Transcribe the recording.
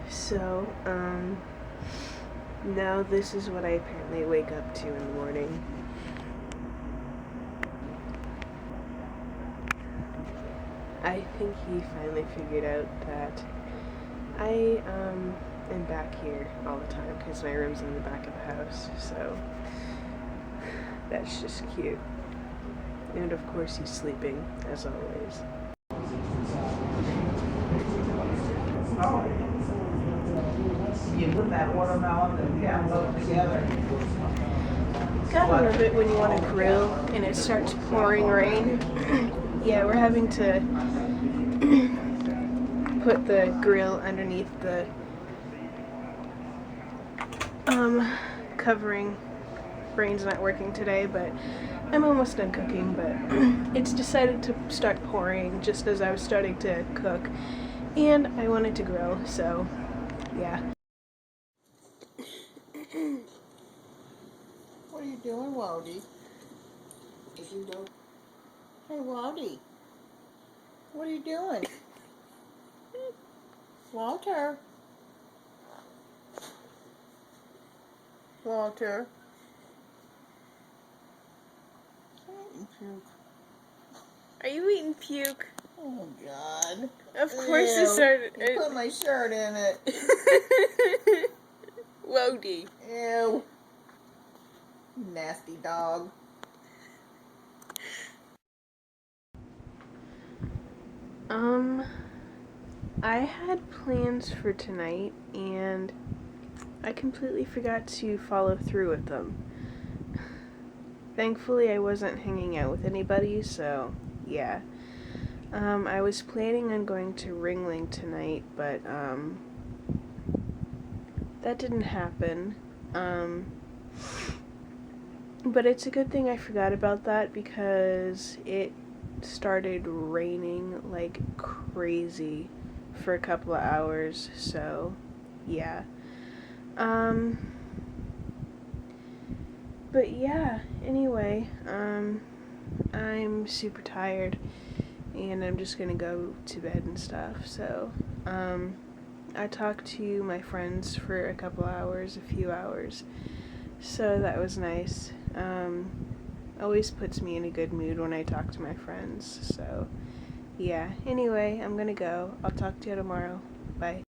So, now this is what I apparently wake up to in the morning. I think he finally figured out that I, am back here all the time because my room's in the back of the house, so that's just cute. And of course he's sleeping, as always. You put that watermelon and cantaloupe together. Gotta love it when you want to grill and it starts pouring rain. Yeah, we're having to put the grill underneath the covering. Brain's not working today, but I'm almost done cooking, but it's decided to start pouring just as I was starting to cook, and I wanted to grill, so yeah. What are you doing, Wody? Hey, Wody. What are you doing? Walter. Walter. Puke. Are you eating puke? Oh, God. Of course you started. You put my shirt in it. Wody. Ew. Nasty dog. I had plans for tonight and I completely forgot to follow through with them. Thankfully I wasn't hanging out with anybody, so yeah. I was planning on going to Ringling tonight, but that didn't happen. But it's a good thing I forgot about that because it started raining like crazy for a couple of hours, so yeah. But yeah, anyway, I'm super tired and I'm just gonna go to bed and stuff, so I talked to my friends for a couple hours, a few hours, so that was nice. Always puts me in a good mood when I talk to my friends, so yeah. Anyway, I'm gonna go. I'll talk to you tomorrow. Bye.